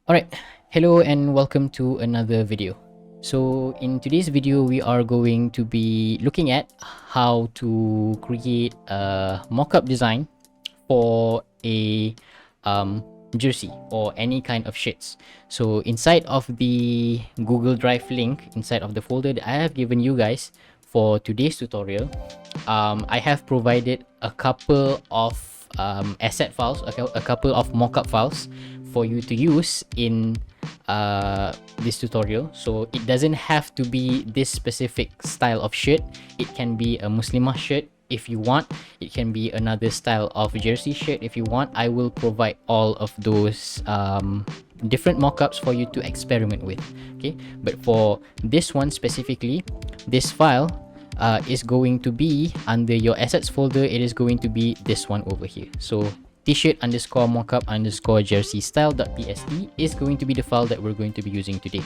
Alright, hello and welcome to another video. So in today's video, we are going to be looking at how to create a mock-up design for a jersey or any kind of shirts. So inside of the Google Drive link, inside of the folder that I have given you guys for today's tutorial, I have provided a couple of asset files, a couple of mockup files for you to use in this tutorial. So it doesn't have to be this specific style of shirt. It can be a Muslimah shirt if you want. It can be another style of jersey shirt if you want. I will provide all of those different mockups for you to experiment with. Okay, but for this one specifically, this file is going to be under your assets folder. It is going to be this one over here. So t-shirt underscore mockup underscore jersey style.psd is going to be the file that we're going to be using today.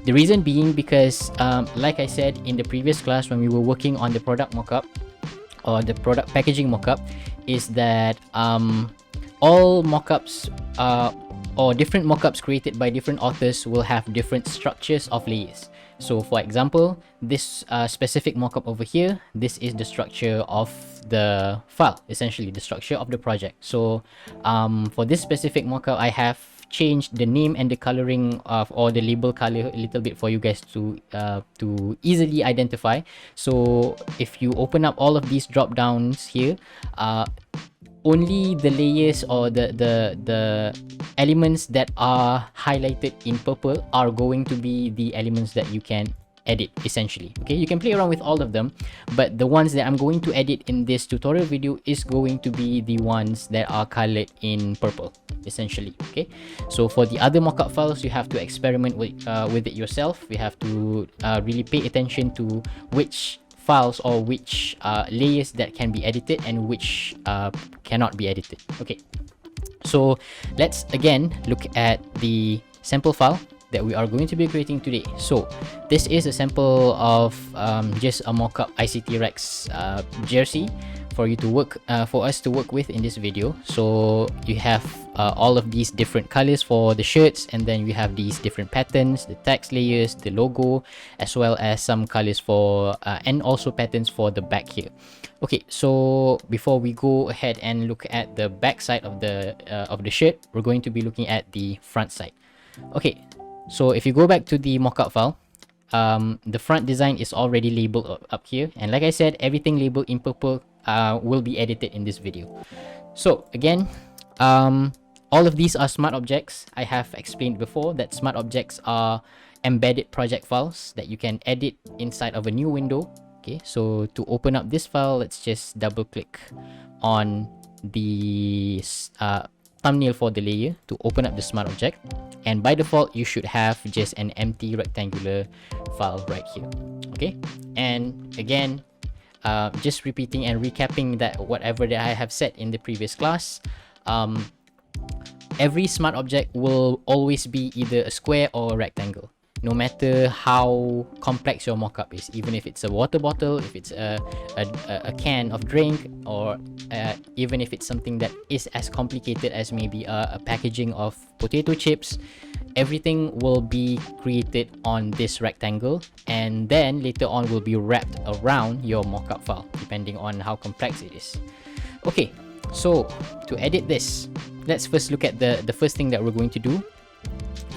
The reason being because like I said in the previous class when we were working on the product mockup or the product packaging mockup, is that all mockups or different mockups created by different authors will have different structures of layers. So for example, this specific mockup over here, this is the structure of the file, essentially the structure of the project. So for this specific mockup, I have changed the name and the coloring of, or the label color a little bit for you guys to easily identify. So if you open up all of these drop downs here, only the layers or the elements that are highlighted in purple are going to be the elements that you can edit, essentially. Okay, you can play around with all of them, but the ones that I'm going to edit in this tutorial video is going to be the ones that are colored in purple, essentially. Okay, so for the other mockup files, you have to experiment with it yourself. You have to really pay attention to which files or which layers that can be edited and which cannot be edited. Okay, so let's again look at the sample file that we are going to be creating today. So this is a sample of just a mockup ICT Rex jersey for you to work for us to work with in this video. So you have all of these different colors for the shirts, and then we have these different patterns, the text layers, the logo, as well as some colors for and also patterns for the back here. Okay, so before we go ahead and look at the back side of the shirt, we're going to be looking at the front side. Okay, so if you go back to the mockup file, the front design is already labeled up here, and like I said, everything labeled in purple will be edited in this video. So again, all of these are smart objects. I have explained before that smart objects are embedded project files that you can edit inside of a new window. Okay, so to open up this file, let's just double click on the thumbnail for the layer to open up the smart object, and by default you should have just an empty rectangular file right here. Okay, and again, just repeating and recapping that whatever that I have said in the previous class, every smart object will always be either a square or a rectangle, no matter how complex your mockup is. Even if it's a water bottle, if it's a can of drink, or even if it's something that is as complicated as maybe a packaging of potato chips, everything will be created on this rectangle, and then later on will be wrapped around your mockup file depending on how complex it is. Okay, so to edit this, let's first look at the first thing that we're going to do.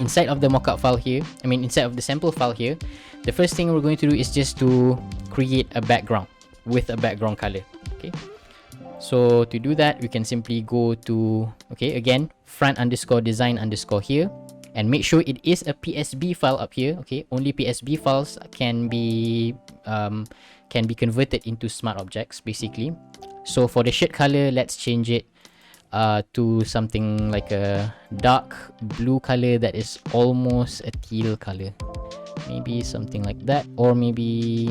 Inside of the mockup file here, inside of the sample file here, the first thing we're going to do is just to create a background with a background color. Okay, so to do that, we can simply go to, okay, again, front underscore design underscore here, and make sure it is a PSB file up here. Okay, only PSB files can be converted into smart objects basically. So for the shirt color, let's change it to something like a dark blue color that is almost a teal color, maybe something like that, or maybe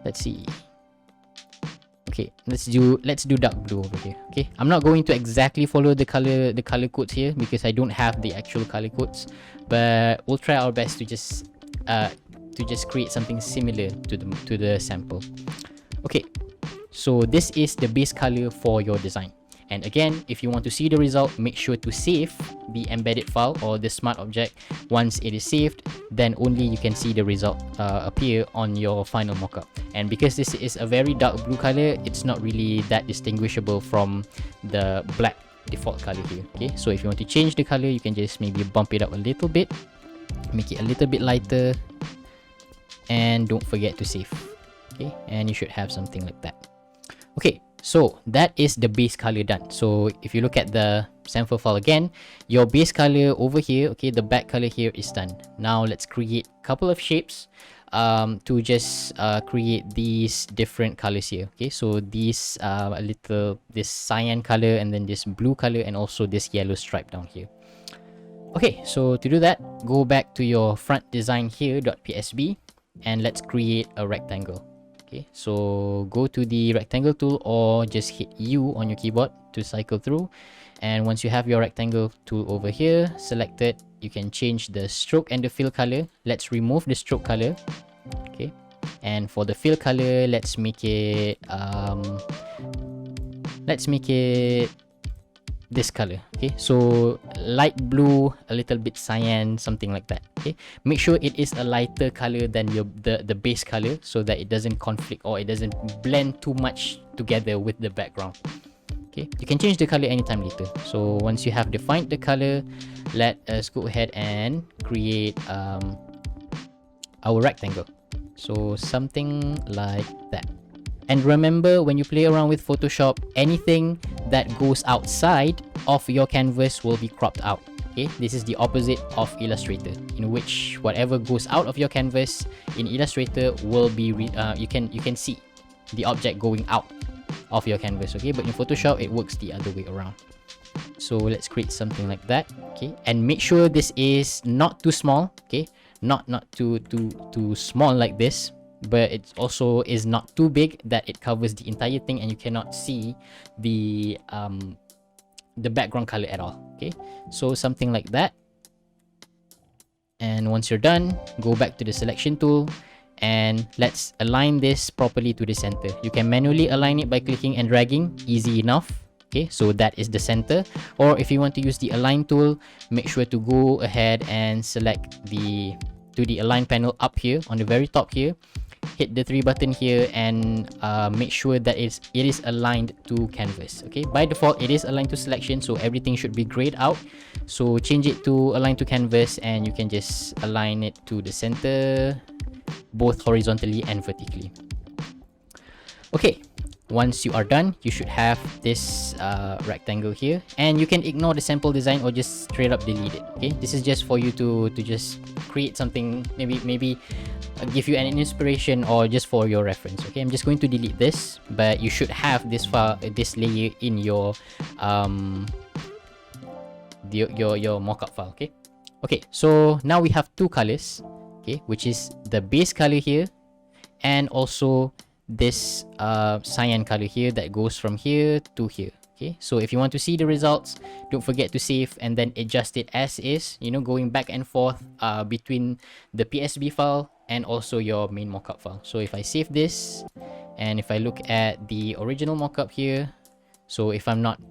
let's see. Okay, let's do dark blue over here. Okay, I'm not going to exactly follow the color codes here because I don't have the actual color codes, but we'll try our best to just create something similar to the sample. Okay, so this is the base color for your design, And again, if you want to see the result, make sure to save the embedded file or the smart object. Once it is saved, then only you can see the result appear on your final mockup. And because this is a very dark blue color, it's not really that distinguishable from the black default color here. Okay, so if you want to change the color, you can just maybe bump it up a little bit, make it a little bit lighter, and don't forget to save. Okay, and you should have something like that. Okay, so that is the base color done. So if you look at the sample file again, your base color over here, okay, the back color here is done. Now let's create a couple of shapes to just create these different colors here. Okay, so this this cyan color, and then this blue color, and also this yellow stripe down here. Okay, so to do that, go back to your front design here .psb, and let's create a rectangle. Okay, so go to the rectangle tool or just hit U on your keyboard to cycle through. And once you have your rectangle tool over here selected, you can change the stroke and the fill color. Let's remove the stroke color. Okay, and for the fill color, let's make it this color. Okay, so light blue, a little bit cyan, something like that. Okay, make sure it is a lighter color than the base color, so that it doesn't conflict or it doesn't blend too much together with the background. Okay, you can change the color anytime later. So once you have defined the color, let us go ahead and create our rectangle. So something like that. And remember, when you play around with Photoshop, anything that goes outside of your canvas will be cropped out. Okay, this is the opposite of Illustrator, in which whatever goes out of your canvas in Illustrator will be you can see the object going out of your canvas. Okay, but in Photoshop it works the other way around. So let's create something like that. Okay, and make sure this is not too small. Okay, not too small like this, but it also is not too big that it covers the entire thing and you cannot see the background color at all. Okay, so something like that. And once you're done, go back to the selection tool and let's align this properly to the center. You can manually align it by clicking and dragging, easy enough. Okay, so that is the center. Or if you want to use the align tool, make sure to go ahead and select the align panel up here on the very top here. Hit the 3 button here and make sure that it is aligned to canvas. Okay, by default it is aligned to selection, so everything should be grayed out. So change it to align to canvas and you can just align it to the center, both horizontally and vertically. Okay, once you are done, you should have this rectangle here, and you can ignore the sample design or just straight up delete it. Okay, this is just for you to just create something, maybe give you an inspiration or just for your reference. Okay, I'm just going to delete this, but you should have this file, this layer in your your mockup file. Okay, so now we have two colors, okay, which is the base color here and also this cyan color here that goes from here to here. Okay, so if you want to see the results, don't forget to save and then adjust it as is, you know, going back and forth between the PSB file and also your main mockup file. So if I save this and if I look at the original mockup here, so if I'm not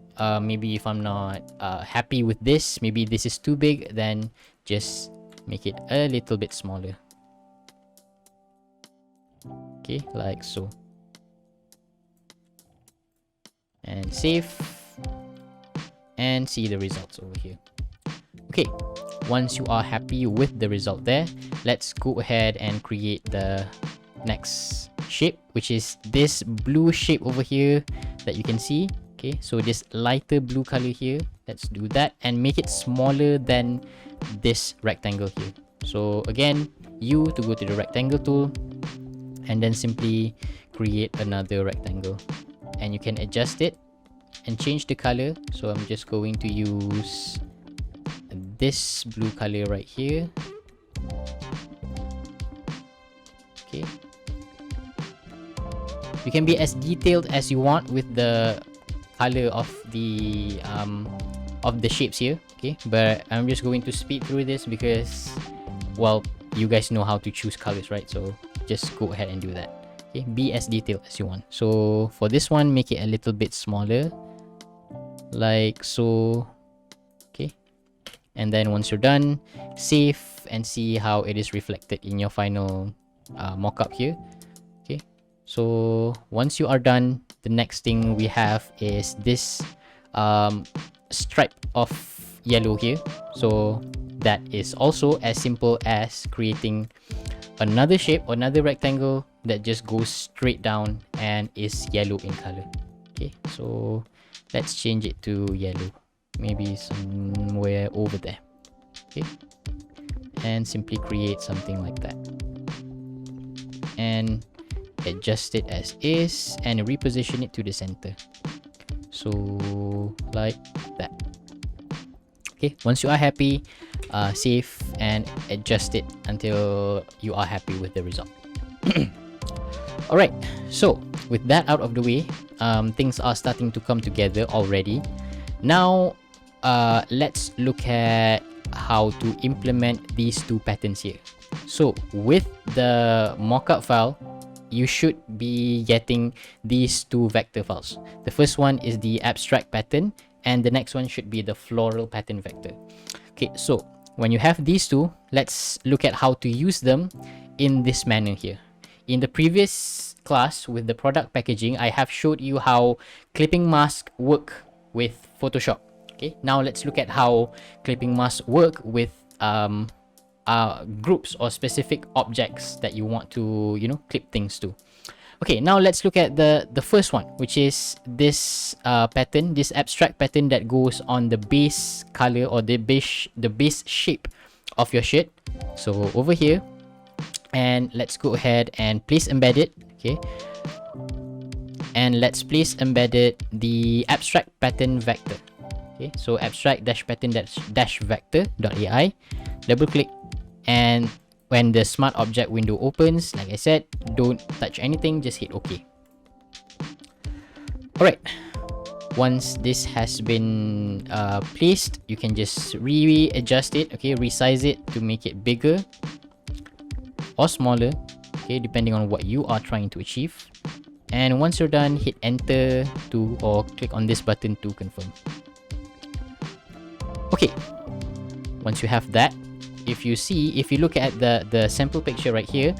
happy with this, maybe this is too big, then just make it a little bit smaller. Okay, like so. And save and see the results over here. Okay, once you are happy with the result there, let's go ahead and create the next shape, which is this blue shape over here that you can see. Okay, so this lighter blue color here, let's do that and make it smaller than this rectangle here. So again, U to go to the rectangle tool and then simply create another rectangle, and you can adjust it and change the color. So I'm just going to use this blue color right here. Okay, you can be as detailed as you want with the color of the shapes here. Okay, but I'm just going to speed through this because, well, you guys know how to choose colors, right? So just go ahead and do that. Okay, be as detailed as you want. So for this one, make it a little bit smaller. like so. Okay, and then once you're done, save and see how it is reflected in your final mockup here. Okay, so once you are done, the next thing we have is this stripe of yellow here. So that is also as simple as creating another shape, another rectangle that just goes straight down and is yellow in color. Okay, so let's change it to yellow, maybe somewhere over there. Okay, and simply create something like that and adjust it as is and reposition it to the center, so like that. Okay, once you are happy, save and adjust it until you are happy with the result. All right, so with that out of the way, things are starting to come together already. Now let's look at how to implement these two patterns here. So with the mockup file, you should be getting these two vector files. The first one is the abstract pattern, and the next one should be the floral pattern vector. Okay, so when you have these two, let's look at how to use them in this manner here. In the previous class with the product packaging, I have showed you how clipping mask work with Photoshop. Okay, now let's look at how clipping masks work with groups or specific objects that you want to, you know, clip things to. Okay, now let's look at the first one, which is this pattern, this abstract pattern that goes on the base color or the base shape of your shirt. So over here, and let's go ahead and place embedded. Okay, and let's place embedded the abstract pattern vector. Okay, so abstract dash pattern dash vector dot AI, double click, and when the smart object window opens, like I said, don't touch anything, just hit OK. Alright, once this has been placed, you can just readjust it, okay, resize it to make it bigger or smaller, okay, depending on what you are trying to achieve. And once you're done, hit enter to, or click on this button to confirm. Okay, once you have that, if you look at the sample picture right here,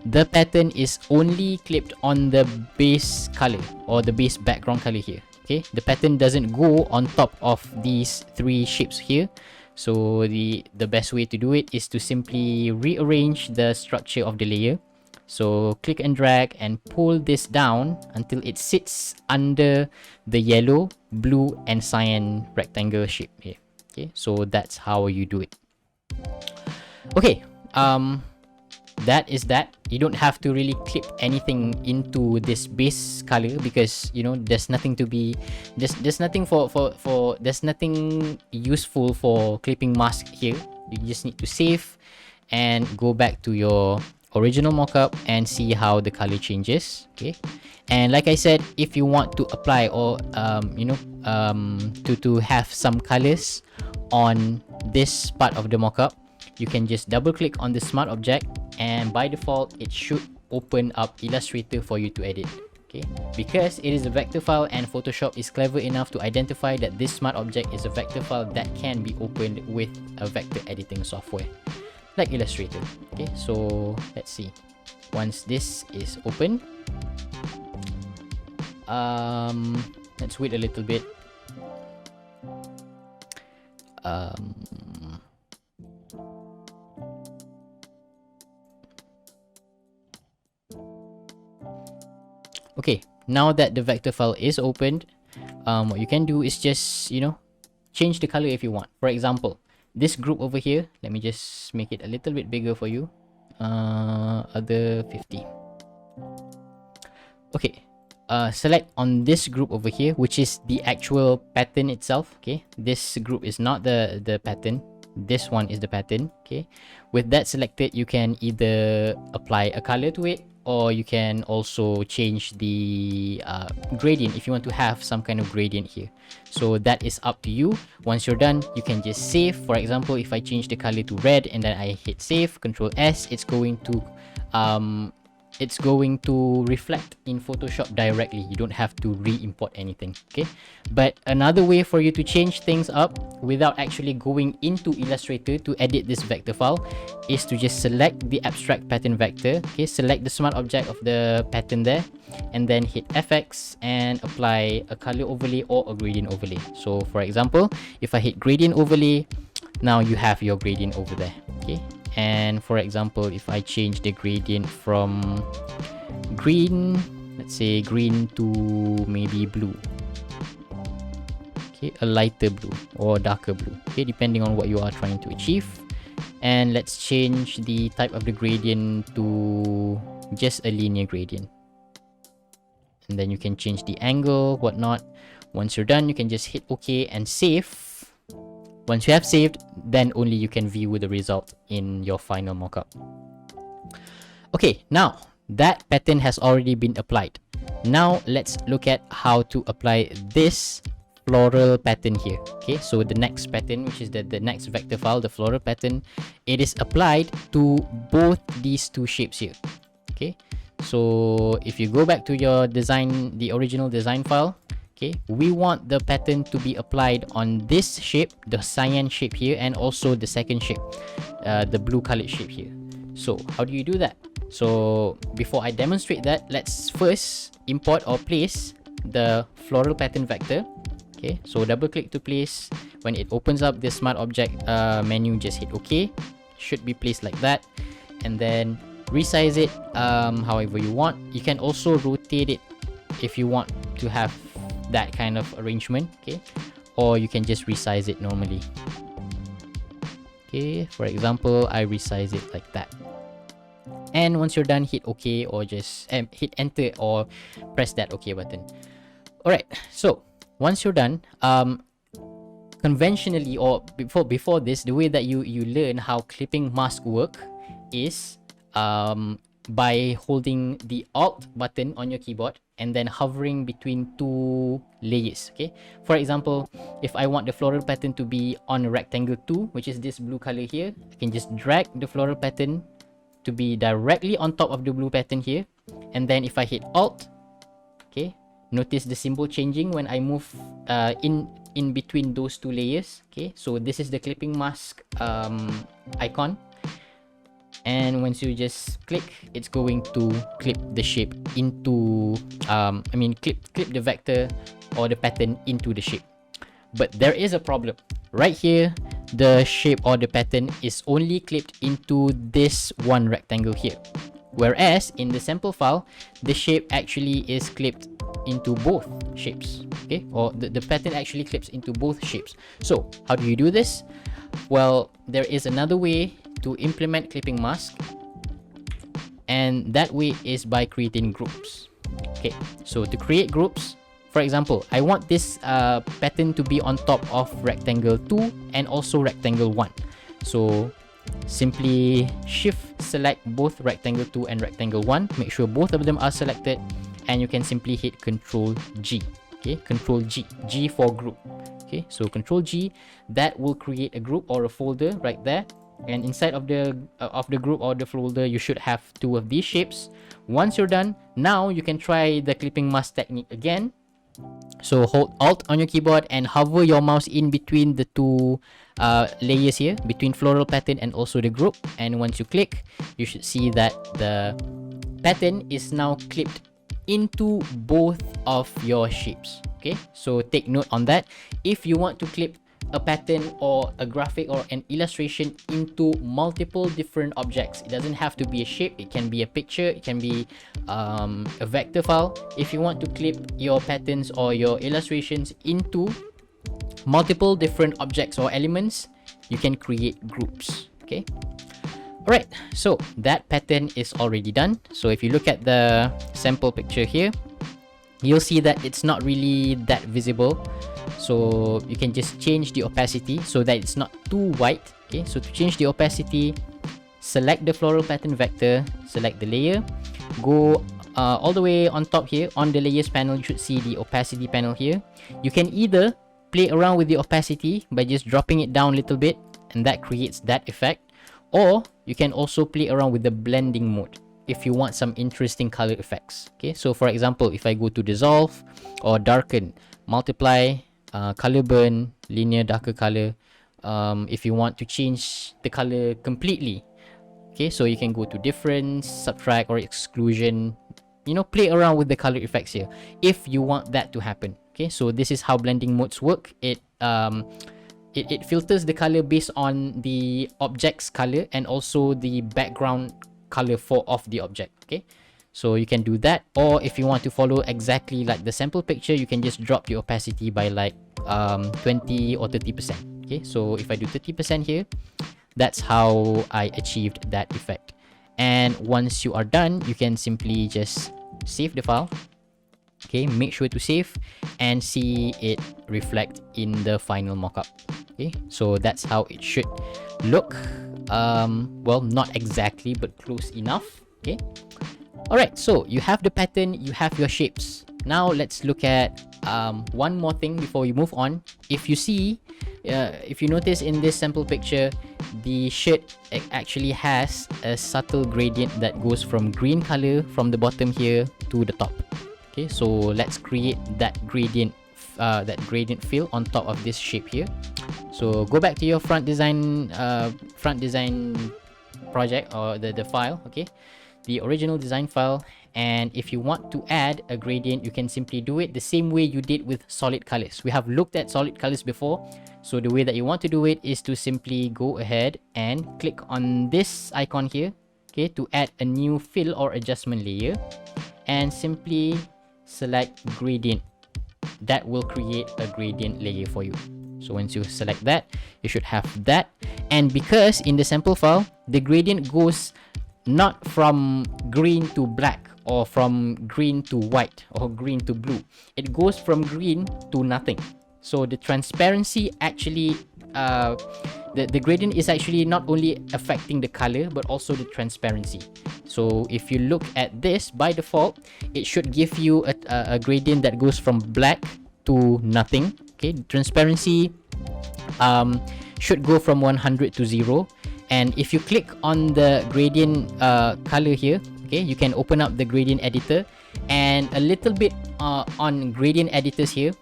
the pattern is only clipped on the base color or the base background color here. Okay, the pattern doesn't go on top of these three shapes here. So the best way to do it is to simply rearrange the structure of the layer. So click and drag and pull this down until it sits under the yellow, blue and cyan rectangle shape here. Okay, so that's how you do it. Okay, that is that. You don't have to really clip anything into this base color because, you know, there's nothing to be, there's nothing there's nothing useful for clipping mask here. You just need to save and go back to your original mockup and see how the color changes. Okay, and like I said, if you want to apply or to have some colors on this part of the mockup, you can just double click on the smart object, and by default it should open up Illustrator for you to edit. Okay, because it is a vector file and Photoshop is clever enough to identify that this smart object is a vector file that can be opened with a vector editing software like Illustrator. Okay, so let's see. Once this is open, let's wait a little bit. Okay, now that the vector file is opened, what you can do is just, you know, change the color if you want. For example, this group over here, let me just make it a little bit bigger for you. Other 50. Okay, select on this group over here, which is the actual pattern itself. Okay, this group is not the pattern, this one is the pattern. Okay, with that selected, you can either apply a color to it, or you can also change the gradient if you want to have some kind of gradient here. So that is up to you. Once you're done, you can just save. For example, if I change the color to red and then I hit save, Control S, it's going to it's going to reflect in Photoshop directly. You don't have to re-import anything, okay? But another way for you to change things up without actually going into Illustrator to edit this vector file is to just select the abstract pattern vector, okay? Select the smart object of the pattern there, and then hit FX and apply a color overlay or a gradient overlay. So for example, if I hit gradient overlay, now you have your gradient over there, okay? And for example, if I change the gradient from green, let's say green to maybe blue, okay, a lighter blue or darker blue, okay, depending on what you are trying to achieve. And let's change the type of the gradient to just a linear gradient, and then you can change the angle, whatnot. Once you're done, you can just hit OK and save. Once you have saved, then only you can view the result in your final mockup. Okay, now that pattern has already been applied. Now let's look at how to apply this floral pattern here. Okay, so the next pattern, which is the next vector file, the floral pattern, it is applied to both these two shapes here. Okay, so if you go back to your design, the original design file, okay, we want the pattern to be applied on this shape, the cyan shape here, and also the second shape, the blue colored shape here. So how do you do that? So before I demonstrate that, let's first import or place the floral pattern vector. Okay, so double click to place. When it opens up this smart object menu, just hit OK. Should be placed like that, and then resize it however you want. You can also rotate it if you want to have that kind of arrangement, okay, or you can just resize it normally. Okay, for example, I resize it like that, and once you're done, hit OK or just hit enter or press that OK button. All right, so once you're done, conventionally or before this, the way that you learn how clipping mask work is by holding the Alt button on your keyboard and then hovering between two layers. Okay, for example, if I want the floral pattern to be on rectangle 2, which is this blue color here, I can just drag the floral pattern to be directly on top of the blue pattern here, and then if I hit Alt, okay, notice the symbol changing when I move in between those two layers. Okay, so this is the clipping mask icon, and once you just click, it's going to clip the shape into clip the vector or the pattern into the shape. But there is a problem right here. The shape or the pattern is only clipped into this one rectangle here, whereas in the sample file, the shape actually is clipped into both shapes. Okay, or the pattern actually clips into both shapes. So how do you do this? Well, there is another way to implement clipping mask, and that way is by creating groups. Okay, so to create groups, for example, I want this pattern to be on top of rectangle 2 and also rectangle 1. So simply shift select both rectangle 2 and rectangle 1, make sure both of them are selected, and you can simply hit Control G. Okay, Control G, G for group. Okay, so Control G, that will create a group or a folder right there, and inside of the group or the folder, you should have two of these shapes. Once you're done, now you can try the clipping mask technique again. So hold Alt on your keyboard and hover your mouse in between the two layers here, between floral pattern and also the group, and once you click, you should see that the pattern is now clipped into both of your shapes. Okay, so take note on that. If you want to clip a pattern or a graphic or an illustration into multiple different objects, it doesn't have to be a shape, it can be a picture, it can be a vector file. If you want to clip your patterns or your illustrations into multiple different objects or elements, you can create groups. Okay, alright, so that pattern is already done. So if you look at the sample picture here, you'll see that it's not really that visible. So you can just change the opacity so that it's not too white. Okay, so to change the opacity, select the floral pattern vector, select the layer, go all the way on top here. On the layers panel, you should see the opacity panel here. You can either play around with the opacity by just dropping it down a little bit, and that creates that effect, or you can also play around with the blending mode. if you want some interesting color effects. Okay, so for example, if I go to dissolve or darken, multiply, color burn, linear darker color, if you want to change the color completely, okay, so you can go to difference, subtract, or exclusion, you know, play around with the color effects here if you want that to happen. Okay, so this is how blending modes work. It filters the color based on the object's color and also the background color of the object. Okay, so you can do that, or if you want to follow exactly like the sample picture, you can just drop the opacity by like 20 or 30%. Okay, so if I do 30% here, that's how I achieved that effect. And once you are done, you can simply just save the file. Okay, make sure to save and see it reflect in the final mockup. Okay, so that's how it should look. Well, not exactly, but close enough. Okay, all right, so you have the pattern, you have your shapes. Now let's look at one more thing before we move on. If you see, if you notice in this sample picture, the shirt actually has a subtle gradient that goes from green color from the bottom here to the top. Okay, so let's create that gradient fill on top of this shape here. So go back to your front design project, or the file. Okay, the original design file, and if you want to add a gradient, you can simply do it the same way you did with solid colors. We have looked at solid colors before, so the way that you want to do it is to simply go ahead and click on this icon here, okay, to add a new fill or adjustment layer, and simply select gradient. That will create a gradient layer for you. So once you select that, you should have that. And because in the sample file, the gradient goes not from green to black, or from green to white, or green to blue. It goes from green to nothing. So the transparency actually, the gradient is actually not only affecting the color but also the transparency. So if you look at this, by default it should give you a gradient that goes from black to nothing. Okay, transparency should go from 100 to 0. And if you click on the gradient color here, okay, you can open up the gradient editor, and a little bit on gradient editors here.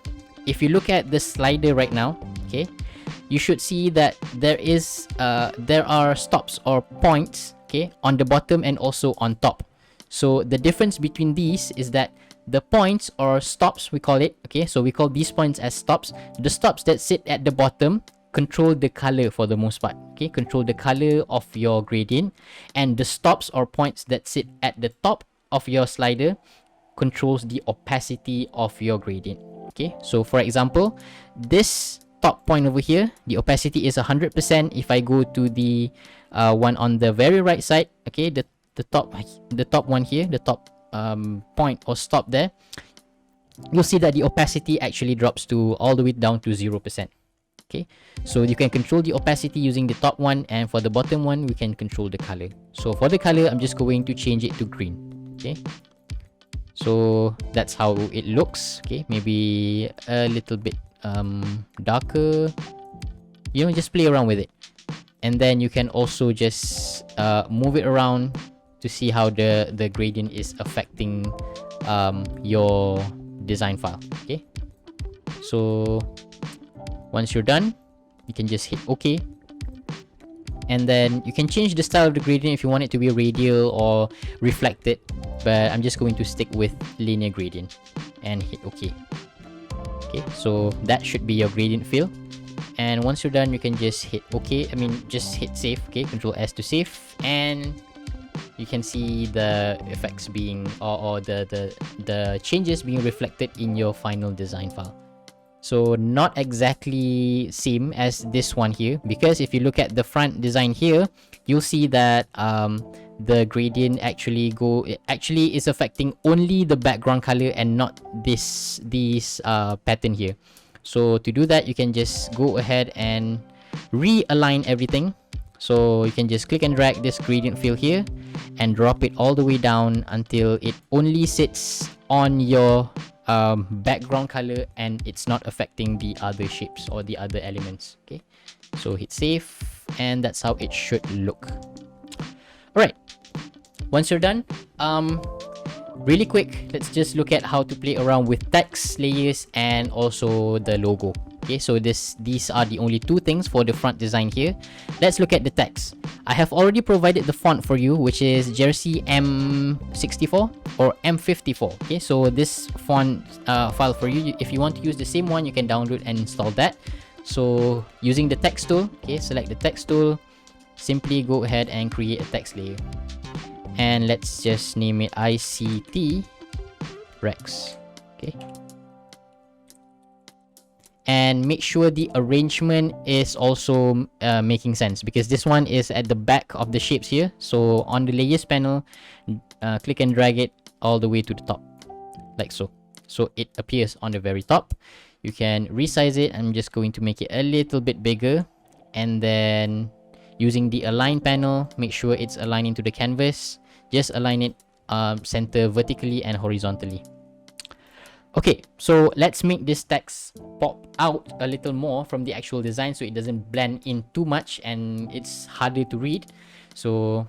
If you look at the slider right now, okay, you should see that there are stops or points, okay, on the bottom and also on top. So the difference between these is that the points, or stops we call it, okay, so we call these points as stops. The stops that sit at the bottom control the color for the most part, okay, control the color of your gradient, and the stops or points that sit at the top of your slider controls the opacity of your gradient. Okay, so for example, this top point over here, the opacity is 100%. If I go to the one on the very right side, okay, the top one here, the top point or stop there, you'll see that the opacity actually drops to all the way down to 0%. Okay, so you can control the opacity using the top one, and for the bottom one we can control the color. So for the color, I'm just going to change it to green. Okay, so that's how it looks. Okay, maybe a little bit darker, you know, just play around with it. And then you can also just move it around to see how the gradient is affecting your design file. Okay, so once you're done, you can just hit OK, and then you can change the style of the gradient if you want it to be radial or reflected, but I'm just going to stick with linear gradient and hit OK. Okay, so that should be your gradient fill. And once you're done, you can just hit OK, just hit save. Okay, Control S to save, and you can see the effects being, or the changes being reflected in your final design file. So not exactly same as this one here, because if you look at the front design here, you'll see that the gradient actually is affecting only the background color and not this pattern here. So to do that, you can just go ahead and realign everything. So you can just click and drag this gradient fill here and drop it all the way down until it only sits on your background color and it's not affecting the other shapes or the other elements. Okay, so hit save, and that's how it should look. All right, Once you're done, really quick, let's just look at how to play around with text layers and also the logo. Okay, so these are the only two things for the front design here. Let's look at the text. I have already provided the font for you, which is Jersey M64 or M54. Okay, so this font file for you, if you want to use the same one, you can download and install that. So using the text tool, okay, select the text tool, simply go ahead and create a text layer. And let's just name it ICT Rex. Okay. And make sure the arrangement is also making sense, because this one is at the back of the shapes here. So on the layers panel, click and drag it all the way to the top, like so. So it appears on the very top. You can resize it. I'm just going to make it a little bit bigger. And then using the align panel, make sure it's aligning to the canvas. Just align it center vertically and horizontally. Okay, so let's make this text pop out a little more from the actual design so it doesn't blend in too much and it's harder to read. So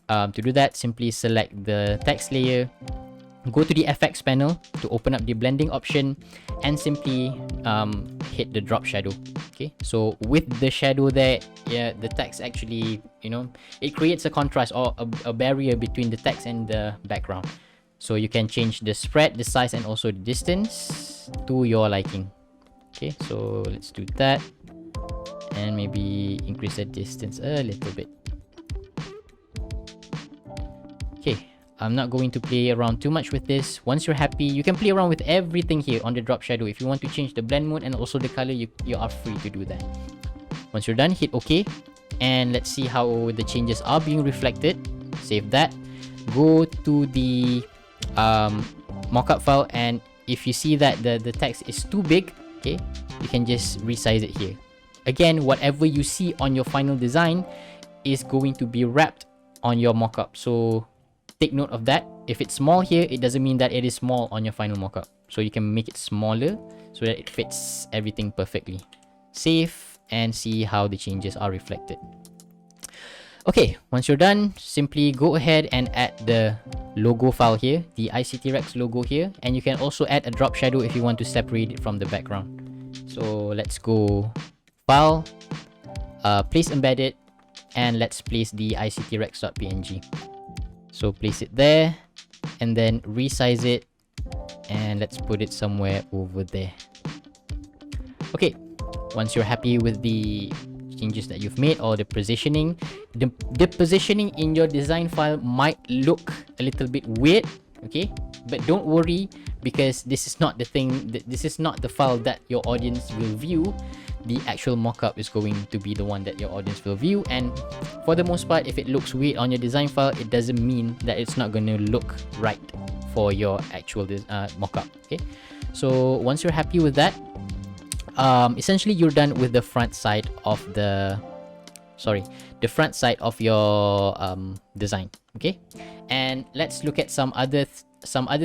to do that, simply select the text layer, go to the FX panel to open up the blending option, and simply hit the drop shadow. Okay, so with the shadow there, yeah, the text actually, you know, it creates a contrast or a barrier between the text and the background. So you can change the spread, the size, and also the distance to your liking. Okay, so let's do that. And maybe increase the distance a little bit. Okay, I'm not going to play around too much with this. Once you're happy, you can play around with everything here on the drop shadow. If you want to change the blend mode and also the color, you are free to do that. Once you're done, hit OK. And let's see how the changes are being reflected. Save that. Go to the mockup file, and if you see that the text is too big, okay, you can just resize it here. Again, whatever you see on your final design is going to be wrapped on your mockup, so take note of that. If it's small here, it doesn't mean that it is small on your final mockup. So you can make it smaller so that it fits everything perfectly. Save and see how the changes are reflected. Okay, once you're done, simply go ahead and add the logo file here, the ICT Rex logo here, and you can also add a drop shadow if you want to separate it from the background. So let's go File, place embedded, and let's place the ictrex.png. So place it there, and then resize it, and let's put it somewhere over there. Okay, once you're happy with the changes that you've made or the positioning, the positioning in your design file might look a little bit weird, okay, but don't worry, because this is not the thing, this is not the file that your audience will view. The actual mockup is going to be the one that your audience will view, and for the most part, if it looks weird on your design file, it doesn't mean that it's not going to look right for your actual mockup. Okay, so once you're happy with that, essentially you're done with the front side of the front side of your design. Okay, and let's look at some other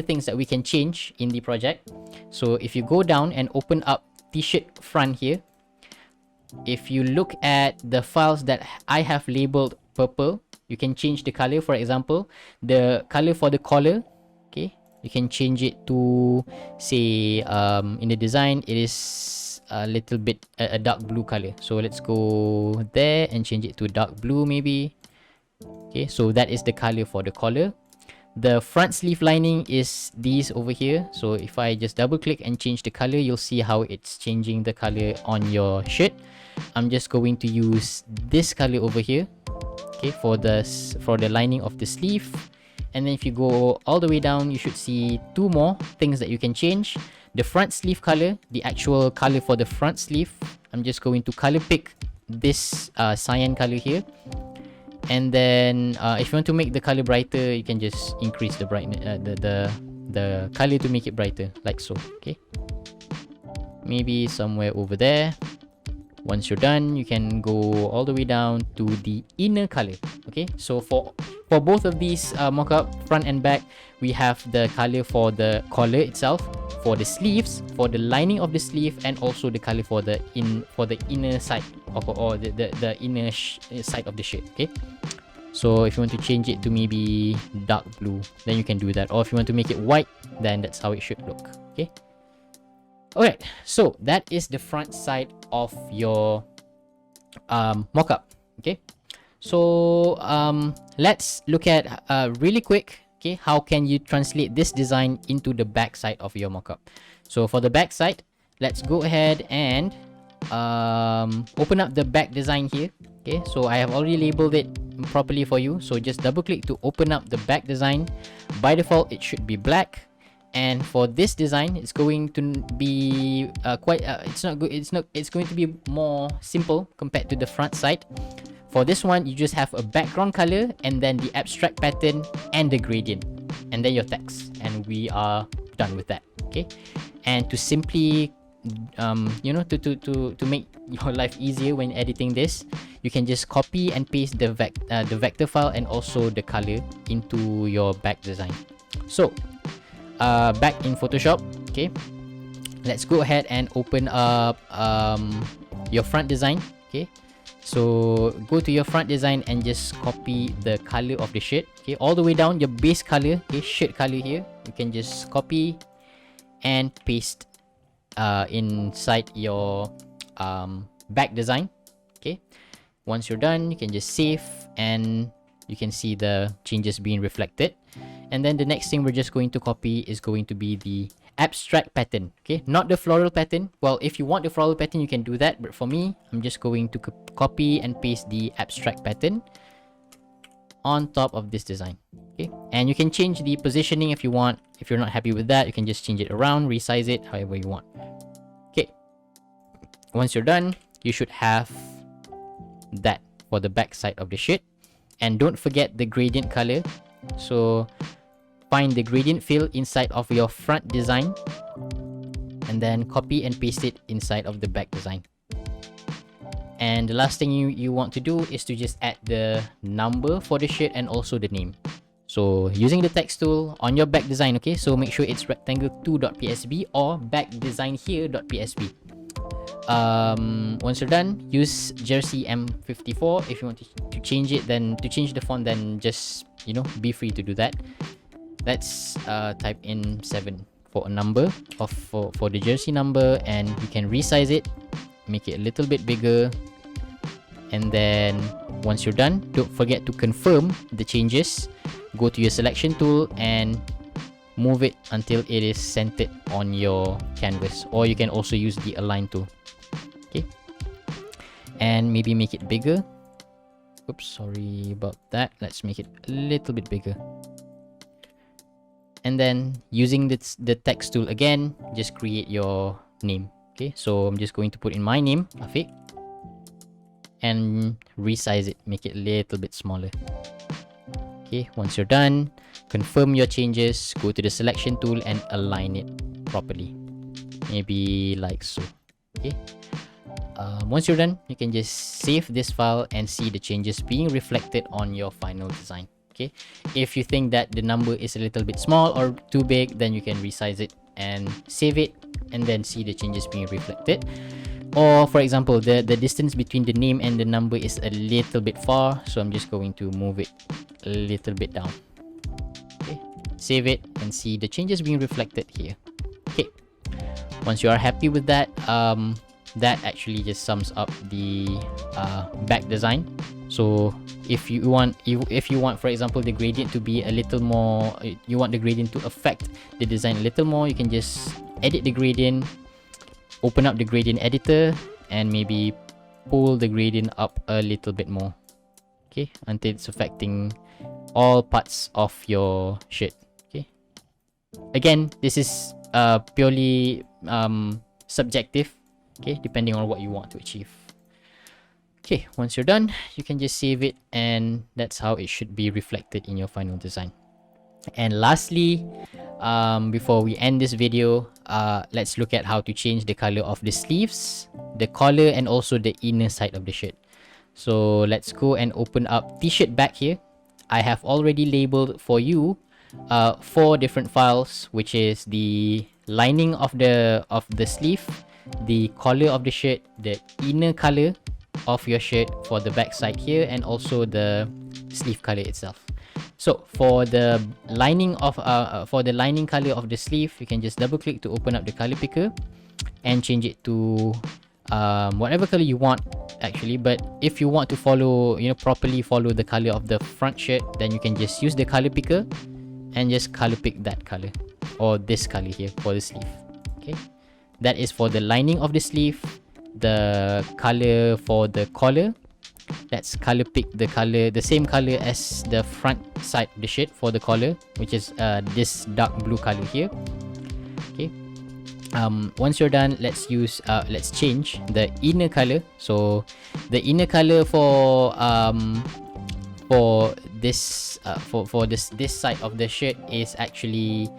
things that we can change in the project. So if you go down and open up t-shirt front here, if you look at the files that I have labeled purple, you can change the color. For example, the color for the collar, okay, you can change it to, say, in the design it is a little bit a dark blue color. So let's go there and change it to dark blue maybe. Okay, so that is the color for the collar. The front sleeve lining is these over here. So if I just double click and change the color, you'll see how it's changing the color on your shirt. I'm just going to use this color over here, okay, for the lining of the sleeve. And then if you go all the way down, you should see two more things that you can change. The front sleeve color, the actual color for the front sleeve, I'm just going to color pick this cyan color here. And then if you want to make the color brighter, you can just increase the brightness, the color to make it brighter, like so. Okay, maybe somewhere over there. Once you're done, you can go all the way down to the inner color. Okay, so for both of these mockup, front and back, we have the color for the collar itself, for the sleeves, for the lining of the sleeve, and also the color for the inner side or the inner side of the shirt. Okay, So if you want to change it to maybe dark blue, then you can do that. Or if you want to make it white, then that's how it should look. Okay. Alright, so that is the front side of your mockup. Okay. So let's look at really quick, okay, how can you translate this design into the back side of your mockup. So for the back side, let's go ahead and open up the back design here. Okay, so I have already labeled it properly for you, so just double click to open up the back design. By default it should be black, and for this design it's going to be it's not good, it's going to be more simple compared to the front side. For this one, you just have a background color and then the abstract pattern and the gradient and then your text, and we are done with that. Okay, and to simply to make your life easier when editing this, you can just copy and paste the vector file and also the color into your back design. So back in Photoshop, okay, let's go ahead and open up your front design. Okay, so go to your front design and just copy the color of the shirt, okay, all the way down, your base color, okay, shirt color here. You can just copy and paste inside your back design. Okay, once you're done, you can just save and you can see the changes being reflected. And then the next thing we're just going to copy is going to be the abstract pattern. Okay, not the floral pattern. Well, if you want the floral pattern, you can do that, but for me, I'm just going to copy and paste the abstract pattern on top of this design. Okay, and you can change the positioning if you want. If you're not happy with that, you can just change it around, resize it however you want. Okay, once you're done, you should have that for the back side of the shirt. And don't forget the gradient color. So find the gradient fill inside of your front design and then copy and paste it inside of the back design. And the last thing you want to do is to just add the number for the shirt and also the name. So using the text tool on your back design, okay, so make sure it's rectangle2.psb or backdesignhere.psb. Once you're done, use jersey M54. If you want to change it, then to change the font, then just be free to do that. Let's type in 7 for a number for the jersey number, and you can resize it, make it a little bit bigger. And then once you're done, don't forget to confirm the changes. Go to your selection tool and move it until it is centered on your canvas, or you can also use the align tool. Okay, and maybe make it bigger. Oops, sorry about that. Let's make it a little bit bigger. And then using the text tool again, just create your name. Okay, so I'm just going to put in my name, Afiq, and resize it, make it a little bit smaller. Okay, once you're done, confirm your changes, go to the selection tool and align it properly, maybe like so. Okay, once you're done, you can just save this file and see the changes being reflected on your final design. Okay, if you think that the number is a little bit small or too big, then you can resize it and save it and then see the changes being reflected. Or for example, the distance between the name and the number is a little bit far, so I'm just going to move it a little bit down. Okay, save it and see the changes being reflected here. Okay, once you are happy with that, that actually just sums up the back design. So if you want, for example, the gradient to be a little more, you want the gradient to affect the design a little more, you can just edit the gradient, open up the gradient editor, and maybe pull the gradient up a little bit more. Okay, until it's affecting all parts of your shirt. Okay, again, this is purely subjective. Okay, depending on what you want to achieve. Okay, once you're done, you can just save it, and that's how it should be reflected in your final design. And lastly, before we end this video, let's look at how to change the color of the sleeves, the collar, and also the inner side of the shirt. So let's go and open up t-shirt back here. I have already labeled for you 4 different files, which is the lining of the sleeve, the collar of the shirt, the inner color of your shirt for the back side here, and also the sleeve color itself. So for the lining of color of the sleeve, you can just double click to open up the color picker and change it to whatever color you want actually. But if you want to follow, properly follow the color of the front shirt, then you can just use the color picker and just color pick that color or this color here for the sleeve. Okay, that is for the lining of the sleeve. The color for the collar, let's color pick the same color as the front side of the shirt for the collar, which is this dark blue color here. Okay, once you're done, let's change the inner color. So the inner color for this this side of the shirt is actually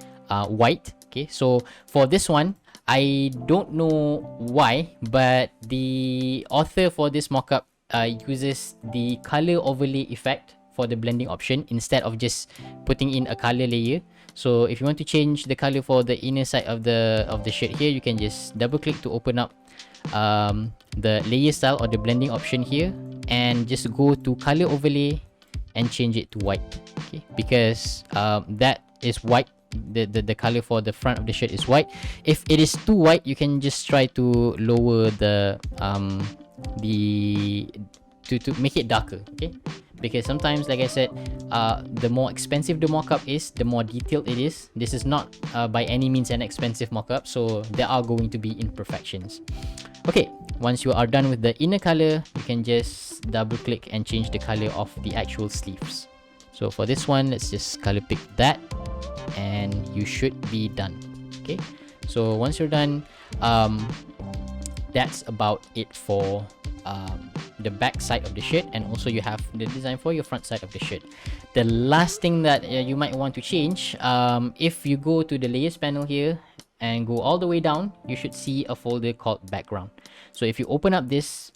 white. Okay, so for this one, I don't know why, but the author for this mockup uses the color overlay effect for the blending option instead of just putting in a color layer. So if you want to change the color for the inner side of the shirt here, you can just double click to open up the layer style or the blending option here, and just go to color overlay and change it to white. Okay, because that is white. The color for the front of the shirt is white. If it is too white, you can just try to lower the to make it darker. Okay, because sometimes, like I said, the more expensive the mockup is, the more detailed it is. This is not by any means an expensive mockup, so there are going to be imperfections. Okay, once you are done with the inner color, you can just double click and change the color of the actual sleeves. So for this one, let's just color pick that, and you should be done. Okay, so once you're done, that's about it for the back side of the shirt, and also you have the design for your front side of the shirt. The last thing that you might want to change, if you go to the layers panel here and go all the way down, you should see a folder called background. So if you open up this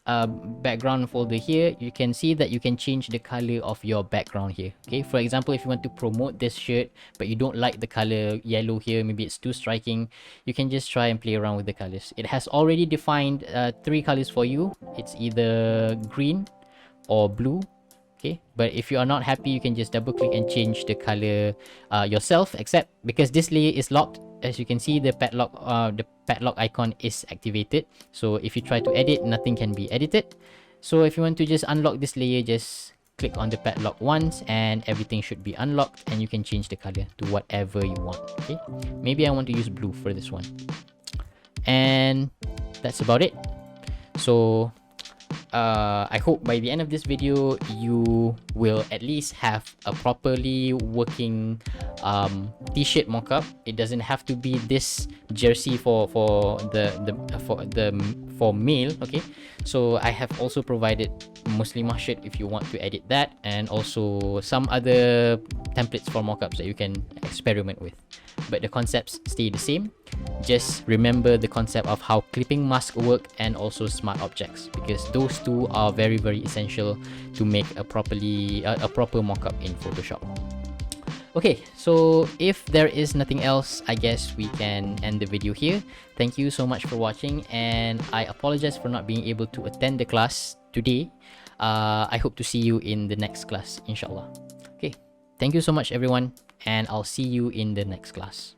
background folder here, you can see that you can change the color of your background here. Okay, for example, if you want to promote this shirt but you don't like the color yellow here, maybe it's too striking, you can just try and play around with the colors. It has already defined 3 colors for you. It's either green or blue. Okay, but if you are not happy, you can just double click and change the color yourself, except because this layer is locked, as you can see, the padlock icon is activated. So if you try to edit, nothing can be edited. So if you want to just unlock this layer, just click on the padlock once and everything should be unlocked, and you can change the color to whatever you want. Okay, maybe I want to use blue for this one, and that's about it. So I hope by the end of this video you will at least have a properly working t-shirt mockup. It doesn't have to be this jersey for male. Okay, so I have also provided Muslimah shirt if you want to edit that, and also some other templates for mockups that you can experiment with, but the concepts stay the same. Just remember the concept of how clipping masks work, and also smart objects, because those two are very, very essential to make a proper mockup in Photoshop. Okay, so if there is nothing else, I guess we can end the video here. Thank you so much for watching, and I apologize for not being able to attend the class today. I hope to see you in the next class, inshallah. Okay, thank you so much everyone, and I'll see you in the next class.